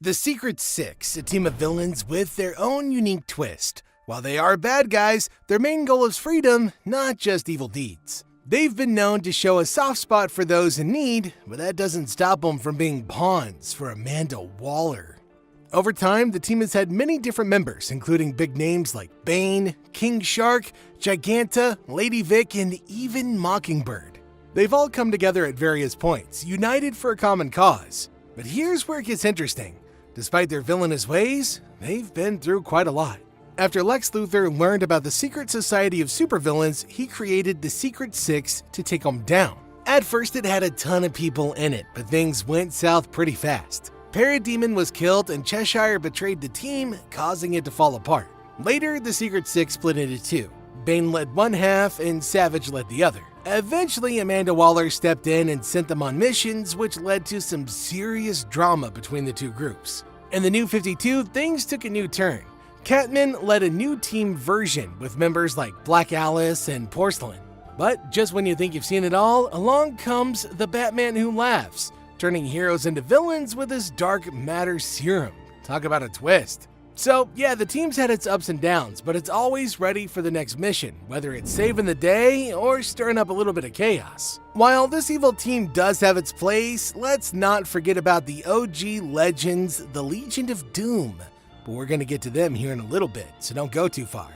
The Secret Six, a team of villains with their own unique twist. While they are bad guys, their main goal is freedom, not just evil deeds. They've been known to show a soft spot for those in need, but that doesn't stop them from being pawns for Amanda Waller. Over time, the team has had many different members, including big names like Bane, King Shark, Giganta, Lady Vic, and even Mockingbird. They've all come together at various points, united for a common cause. But here's where it gets interesting. Despite their villainous ways, they've been through quite a lot. After Lex Luthor learned about the secret society of supervillains, he created the Secret Six to take them down. At first, it had a ton of people in it, but things went south pretty fast. Parademon was killed and Cheshire betrayed the team, causing it to fall apart. Later, the Secret Six split into two. Bane led one half and Savage led the other. Eventually, Amanda Waller stepped in and sent them on missions, which led to some serious drama between the two groups. In the New 52, things took a new turn. Catman led a new team version with members like Black Alice and Porcelain. But just when you think you've seen it all, along comes the Batman who laughs, turning heroes into villains with his dark matter serum. Talk about a twist. So yeah, the team's had its ups and downs, but it's always ready for the next mission, whether it's saving the day or stirring up a little bit of chaos. While this evil team does have its place, let's not forget about the OG legends, the Legion of Doom. But we're gonna get to them here in a little bit, so don't go too far.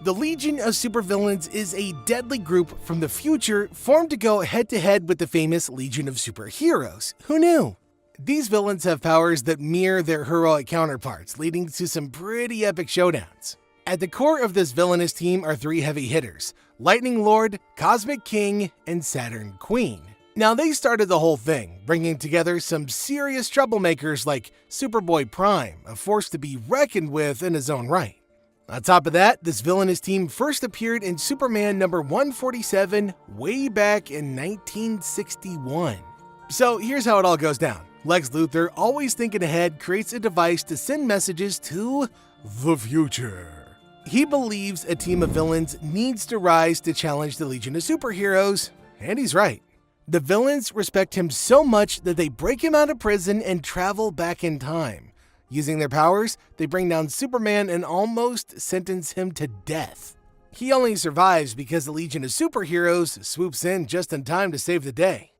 The Legion of Supervillains is a deadly group from the future formed to go head-to-head with the famous Legion of Superheroes. Who knew? These villains have powers that mirror their heroic counterparts, leading to some pretty epic showdowns. At the core of this villainous team are three heavy hitters: Lightning Lord, Cosmic King, and Saturn Queen. Now they started the whole thing, bringing together some serious troublemakers like Superboy Prime, a force to be reckoned with in his own right. On top of that, this villainous team first appeared in Superman number 147 way back in 1961. So here's how it all goes down. Lex Luthor, always thinking ahead, creates a device to send messages to the future. He believes a team of villains needs to rise to challenge the Legion of Superheroes, and he's right. The villains respect him so much that they break him out of prison and travel back in time. Using their powers, they bring down Superman and almost sentence him to death. He only survives because the Legion of Superheroes swoops in just in time to save the day.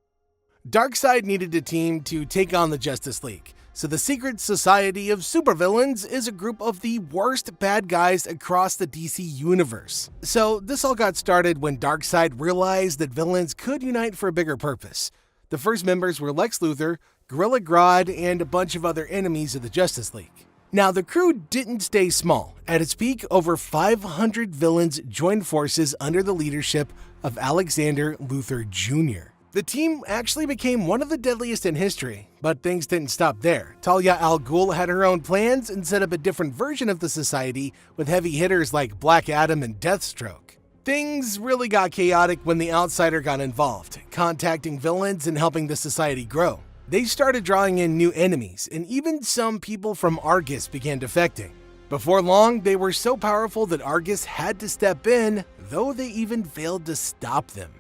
Darkseid needed a team to take on the Justice League, so the Secret Society of Supervillains is a group of the worst bad guys across the DC universe. So this all got started when Darkseid realized that villains could unite for a bigger purpose. The first members were Lex Luthor, Gorilla Grodd, and a bunch of other enemies of the Justice League. Now, the crew didn't stay small. At its peak, over 500 villains joined forces under the leadership of Alexander Luthor Jr. The team actually became one of the deadliest in history, but things didn't stop there. Talia al Ghul had her own plans and set up a different version of the society with heavy hitters like Black Adam and Deathstroke. Things really got chaotic when the Outsider got involved, contacting villains and helping the society grow. They started drawing in new enemies, and even some people from Argus began defecting. Before long, they were so powerful that Argus had to step in, though they even failed to stop them.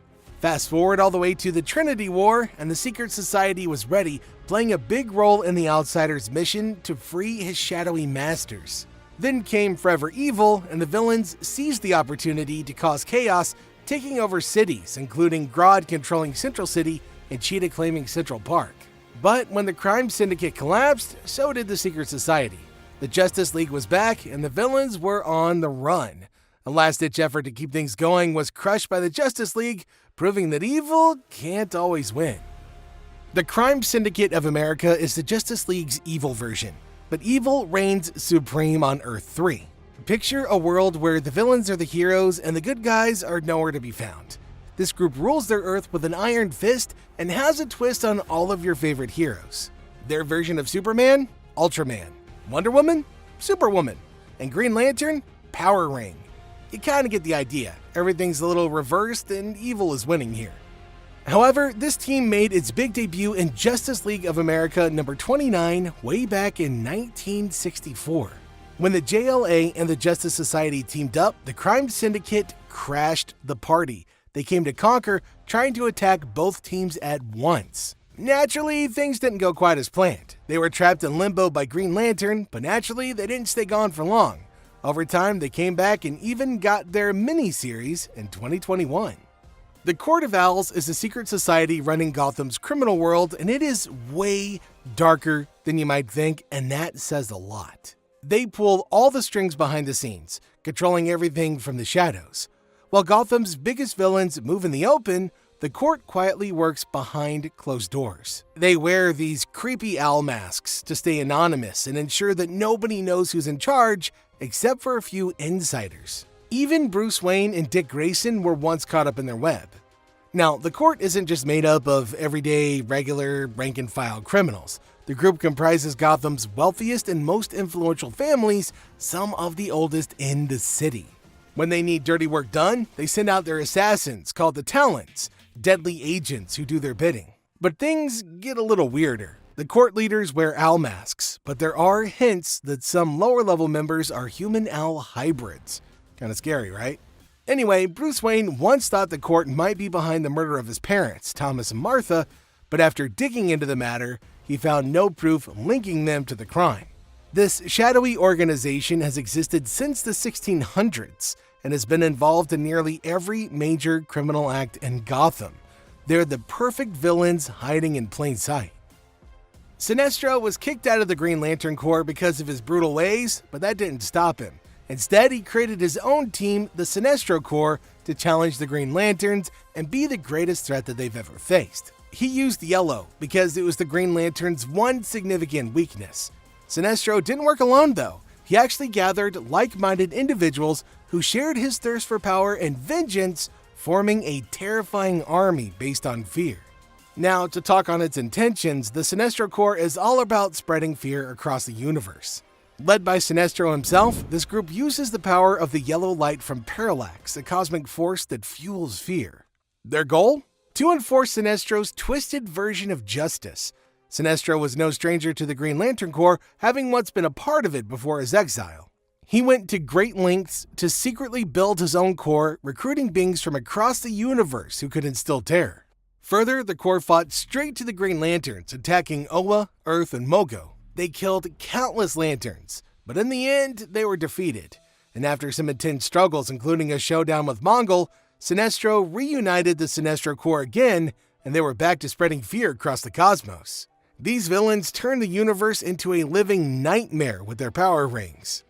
Fast forward all the way to the Trinity War, and the Secret Society was ready, playing a big role in the Outsider's mission to free his shadowy masters. Then came Forever Evil, and the villains seized the opportunity to cause chaos, taking over cities, including Grodd controlling Central City and Cheetah claiming Central Park. But when the crime syndicate collapsed, so did the Secret Society. The Justice League was back, and the villains were on the run. A last-ditch effort to keep things going was crushed by the Justice League, proving that evil can't always win. The Crime Syndicate of America is the Justice League's evil version, but evil reigns supreme on Earth 3. Picture a world where the villains are the heroes and the good guys are nowhere to be found. This group rules their Earth with an iron fist and has a twist on all of your favorite heroes. Their version of Superman? Ultraman. Wonder Woman? Superwoman. And Green Lantern? Power Ring. You kind of get the idea. Everything's a little reversed and evil is winning here. However, this team made its big debut in Justice League of America number 29 way back in 1964. When the JLA and the Justice Society teamed up, the Crime Syndicate crashed the party. They came to conquer, trying to attack both teams at once. Naturally, things didn't go quite as planned. They were trapped in limbo by Green Lantern, but naturally, they didn't stay gone for long. Over time, they came back and even got their mini-series in 2021. The Court of Owls is a secret society running Gotham's criminal world, and it is way darker than you might think, and that says a lot. They pull all the strings behind the scenes, controlling everything from the shadows. While Gotham's biggest villains move in the open, the court quietly works behind closed doors. They wear these creepy owl masks to stay anonymous and ensure that nobody knows who's in charge except for a few insiders. Even Bruce Wayne and Dick Grayson were once caught up in their web. Now, the court isn't just made up of everyday, regular, rank-and-file criminals. The group comprises Gotham's wealthiest and most influential families, some of the oldest in the city. When they need dirty work done, they send out their assassins, called the Talons, deadly agents who do their bidding. But things get a little weirder. The court leaders wear owl masks, but there are hints that some lower-level members are human-owl hybrids. Kinda scary, right? Anyway, Bruce Wayne once thought the court might be behind the murder of his parents, Thomas and Martha, but after digging into the matter, he found no proof linking them to the crime. This shadowy organization has existed since the 1600s and has been involved in nearly every major criminal act in Gotham. They're the perfect villains hiding in plain sight. Sinestro was kicked out of the Green Lantern Corps because of his brutal ways, but that didn't stop him. Instead, he created his own team, the Sinestro Corps, to challenge the Green Lanterns and be the greatest threat that they've ever faced. He used yellow because it was the Green Lantern's one significant weakness. Sinestro didn't work alone, though. He actually gathered like-minded individuals who shared his thirst for power and vengeance, forming a terrifying army based on fear. Now, to talk on its intentions, the Sinestro Corps is all about spreading fear across the universe. Led by Sinestro himself, this group uses the power of the yellow light from Parallax, a cosmic force that fuels fear. Their goal? To enforce Sinestro's twisted version of justice. Sinestro was no stranger to the Green Lantern Corps, having once been a part of it before his exile. He went to great lengths to secretly build his own corps, recruiting beings from across the universe who could instill terror. Further, the Corps fought straight to the Green Lanterns, attacking Oa, Earth, and Mogo. They killed countless Lanterns, but in the end, they were defeated. And after some intense struggles, including a showdown with Mongol, Sinestro reunited the Sinestro Corps again, and they were back to spreading fear across the cosmos. These villains turned the universe into a living nightmare with their power rings.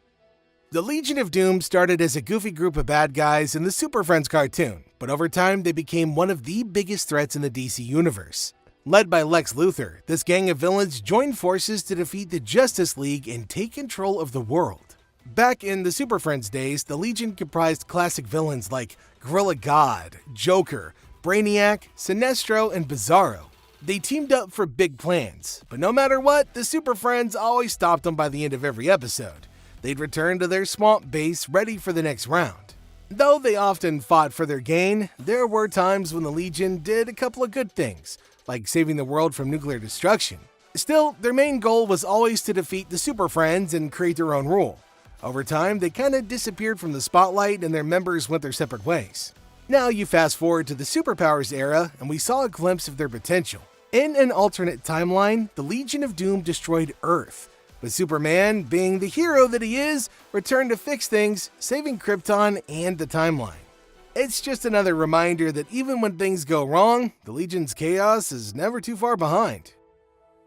The Legion of Doom started as a goofy group of bad guys in the Super Friends cartoon, but over time they became one of the biggest threats in the DC universe. Led by Lex Luthor, this gang of villains joined forces to defeat the Justice League and take control of the world. Back in the Super Friends days, the Legion comprised classic villains like Gorilla God, Joker, Brainiac, Sinestro, and Bizarro. They teamed up for big plans, but no matter what, the Super Friends always stopped them by the end of every episode. They'd return to their swamp base ready for the next round. Though they often fought for their gain, there were times when the Legion did a couple of good things, like saving the world from nuclear destruction. Still, their main goal was always to defeat the Super Friends and create their own rule. Over time, they kinda disappeared from the spotlight and their members went their separate ways. Now you fast forward to the Superpowers era and we saw a glimpse of their potential. In an alternate timeline, the Legion of Doom destroyed Earth, but Superman, being the hero that he is, returned to fix things, saving Krypton and the timeline. It's just another reminder that even when things go wrong, the Legion's chaos is never too far behind.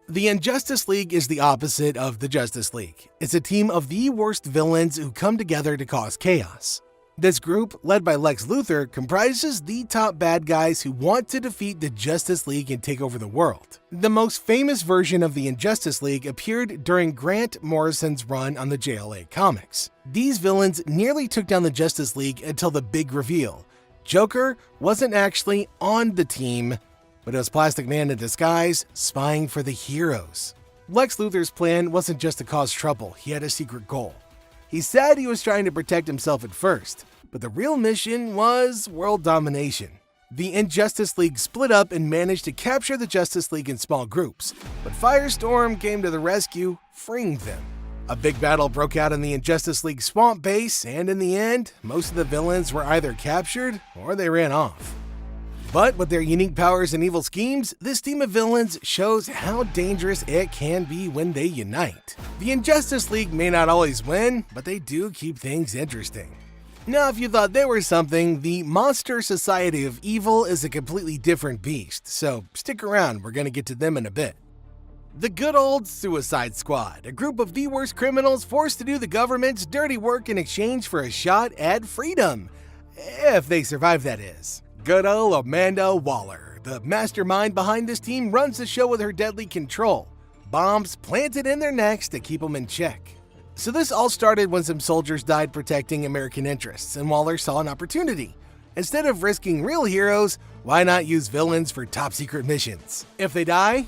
The Injustice League is the opposite of the Justice League. It's a team of the worst villains who come together to cause chaos. This group, led by Lex Luthor, comprises the top bad guys who want to defeat the Justice League and take over the world. The most famous version of the Injustice League appeared during Grant Morrison's run on the JLA comics. These villains nearly took down the Justice League until the big reveal. Joker wasn't actually on the team, but it was Plastic Man in disguise, spying for the heroes. Lex Luthor's plan wasn't just to cause trouble, he had a secret goal. He said he was trying to protect himself at first, but the real mission was world domination. The Injustice League split up and managed to capture the Justice League in small groups, but Firestorm came to the rescue, freeing them. A big battle broke out in the Injustice League swamp base, and in the end, most of the villains were either captured or they ran off. But with their unique powers and evil schemes, this team of villains shows how dangerous it can be when they unite. The Injustice League may not always win, but they do keep things interesting. Now, if you thought they were something, the Monster Society of Evil is a completely different beast, so stick around, we're gonna get to them in a bit. The good old Suicide Squad, a group of the worst criminals forced to do the government's dirty work in exchange for a shot at freedom. If they survive, that is. Good old Amanda Waller, the mastermind behind this team, runs the show with her deadly control. Bombs planted in their necks to keep them in check. So this all started when some soldiers died protecting American interests, and Waller saw an opportunity. Instead of risking real heroes, why not use villains for top secret missions? If they die,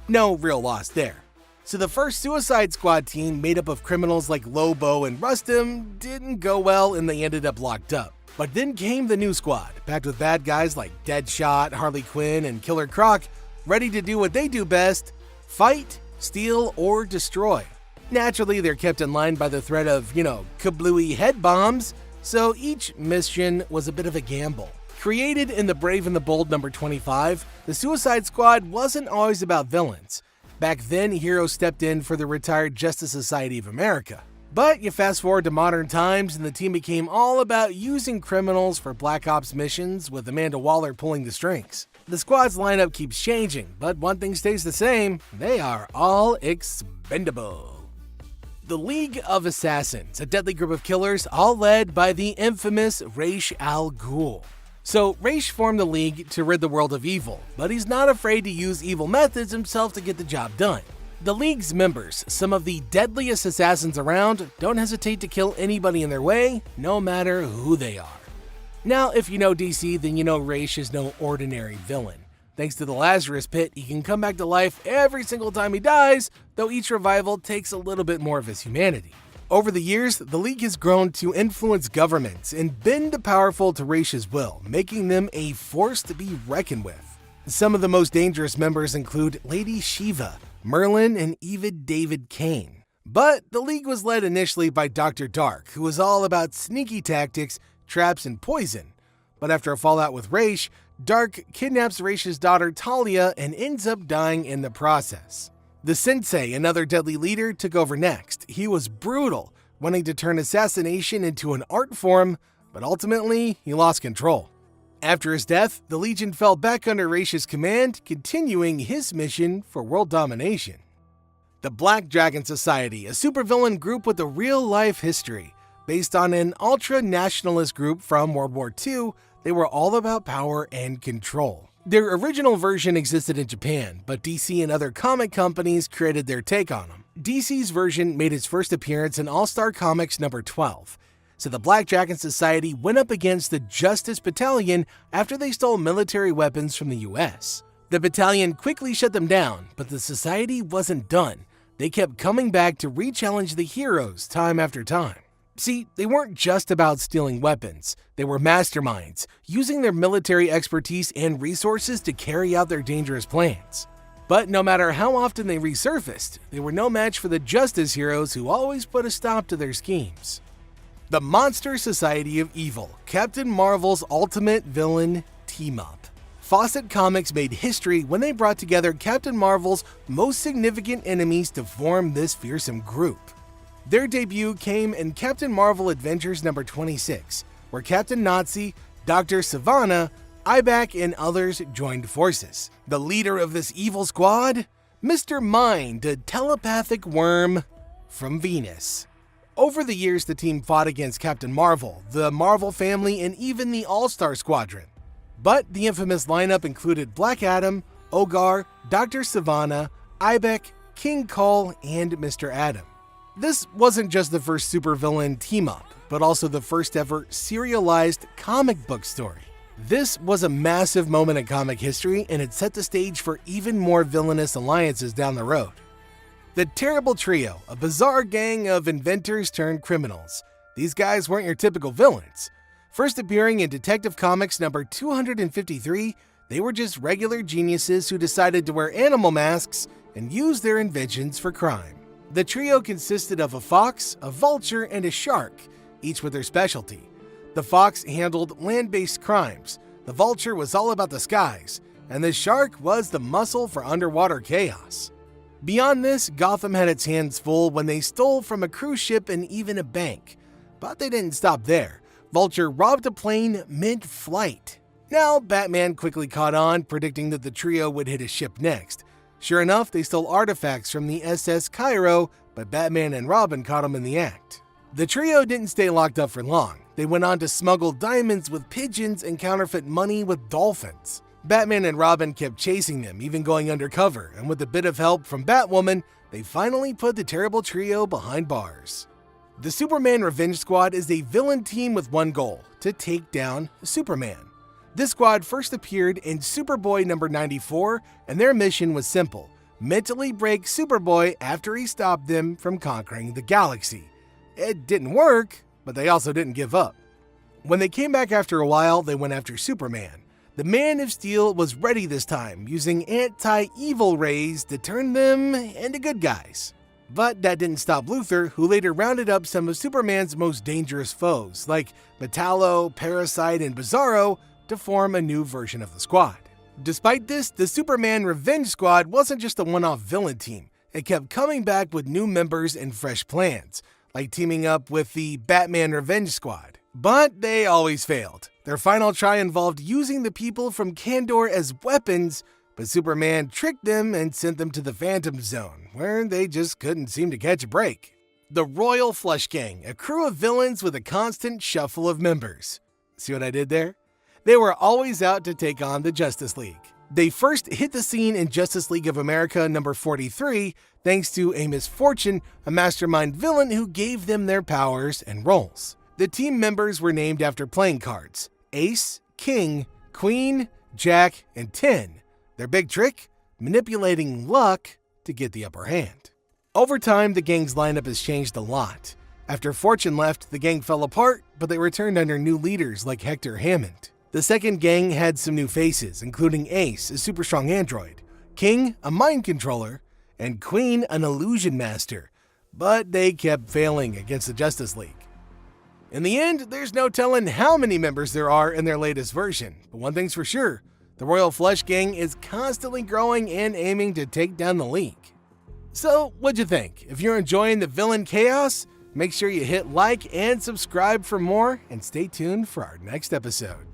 no real loss there. So the first Suicide Squad team, made up of criminals like Lobo and Rustam, didn't go well and they ended up locked up. But then came the new squad, packed with bad guys like Deadshot, Harley Quinn, and Killer Croc, ready to do what they do best: fight, steal, or destroy. Naturally, they're kept in line by the threat of, kablooey head bombs, so each mission was a bit of a gamble. Created in The Brave and the Bold number 25, the Suicide Squad wasn't always about villains. Back then, heroes stepped in for the retired Justice Society of America. But you fast forward to modern times and the team became all about using criminals for Black Ops missions, with Amanda Waller pulling the strings. The squad's lineup keeps changing, but one thing stays the same: they are all expendable. The League of Assassins, a deadly group of killers, all led by the infamous Ra's al Ghul. So Ra's formed the League to rid the world of evil, but he's not afraid to use evil methods himself to get the job done. The League's members, some of the deadliest assassins around, don't hesitate to kill anybody in their way, no matter who they are. Now, if you know DC, then you know Ra's is no ordinary villain. Thanks to the Lazarus Pit, he can come back to life every single time he dies, though each revival takes a little bit more of his humanity. Over the years, the League has grown to influence governments and bend the powerful to Ra's will, making them a force to be reckoned with. Some of the most dangerous members include Lady Shiva, Merlin, and even David Kane. But the League was led initially by Dr. Dark, who was all about sneaky tactics, traps, and poison. But after a fallout with Ra's, Dark kidnaps Ra's daughter Talia and ends up dying in the process. The Sensei, another deadly leader, took over next. He was brutal, wanting to turn assassination into an art form, but ultimately he lost control. After his death, the Legion fell back under Ra's command, continuing his mission for world domination. The Black Dragon Society, a supervillain group with a real-life history. Based on an ultra-nationalist group from World War II, they were all about power and control. Their original version existed in Japan, but DC and other comic companies created their take on them. DC's version made its first appearance in All-Star Comics number 12. So the Black Dragon Society went up against the Justice Battalion after they stole military weapons from the US. The battalion quickly shut them down, but the society wasn't done. They kept coming back to re-challenge the heroes time after time. See, they weren't just about stealing weapons. They were masterminds, using their military expertise and resources to carry out their dangerous plans. But no matter how often they resurfaced, they were no match for the Justice heroes who always put a stop to their schemes. The Monster Society of Evil, Captain Marvel's ultimate villain team-up. Fawcett Comics made history when they brought together Captain Marvel's most significant enemies to form this fearsome group. Their debut came in Captain Marvel Adventures number 26, where Captain Nazi, Dr. Sivana, Ibak, and others joined forces. The leader of this evil squad? Mr. Mind, a telepathic worm from Venus. Over the years, the team fought against Captain Marvel, the Marvel family, and even the All-Star Squadron. But the infamous lineup included Black Adam, Ogar, Dr. Sivana, Ibak, King Cole, and Mr. Adam. This wasn't just the first supervillain team-up, but also the first ever serialized comic book story. This was a massive moment in comic history, and it set the stage for even more villainous alliances down the road. The Terrible Trio, a bizarre gang of inventors turned criminals. These guys weren't your typical villains. First appearing in Detective Comics number 253, they were just regular geniuses who decided to wear animal masks and use their inventions for crime. The trio consisted of a fox, a vulture, and a shark, each with their specialty. The fox handled land-based crimes, the Vulture was all about the skies, and the Shark was the muscle for underwater chaos. Beyond this, Gotham had its hands full when they stole from a cruise ship and even a bank. But they didn't stop there. Vulture robbed a plane mid-flight. Now, Batman quickly caught on, predicting that the trio would hit a ship next. Sure enough, they stole artifacts from the SS Cairo, but Batman and Robin caught them in the act. The trio didn't stay locked up for long. They went on to smuggle diamonds with pigeons and counterfeit money with dolphins. Batman and Robin kept chasing them, even going undercover, and with a bit of help from Batwoman, they finally put the terrible trio behind bars. The Superman Revenge Squad is a villain team with one goal: to take down Superman. This squad first appeared in Superboy number 94, and their mission was simple: mentally break Superboy after he stopped them from conquering the galaxy. It didn't work, but they also didn't give up. When they came back after a while, they went after Superman. The Man of Steel was ready this time, using anti-evil rays to turn them into good guys. But that didn't stop Luthor, who later rounded up some of Superman's most dangerous foes, like Metallo, Parasite, and Bizarro, to form a new version of the squad. Despite this, the Superman Revenge Squad wasn't just a one-off villain team. It kept coming back with new members and fresh plans, like teaming up with the Batman Revenge Squad. But they always failed. Their final try involved using the people from Kandor as weapons, but Superman tricked them and sent them to the Phantom Zone, where they just couldn't seem to catch a break. The Royal Flush Gang, a crew of villains with a constant shuffle of members. See what I did there? They were always out to take on the Justice League. They first hit the scene in Justice League of America number 43, thanks to a misfortune, a mastermind villain who gave them their powers and roles. The team members were named after playing cards: Ace, King, Queen, Jack, and 10. Their big trick? Manipulating luck to get the upper hand. Over time, the gang's lineup has changed a lot. After Fortune left, the gang fell apart, but they returned under new leaders like Hector Hammond. The second gang had some new faces, including Ace, a super strong android, King, a mind controller, and Queen, an illusion master. But they kept failing against the Justice League. In the end, there's no telling how many members there are in their latest version, but one thing's for sure: the Royal Flush Gang is constantly growing and aiming to take down the League. So, what'd you think? If you're enjoying the villain chaos, make sure you hit like and subscribe for more, and stay tuned for our next episode.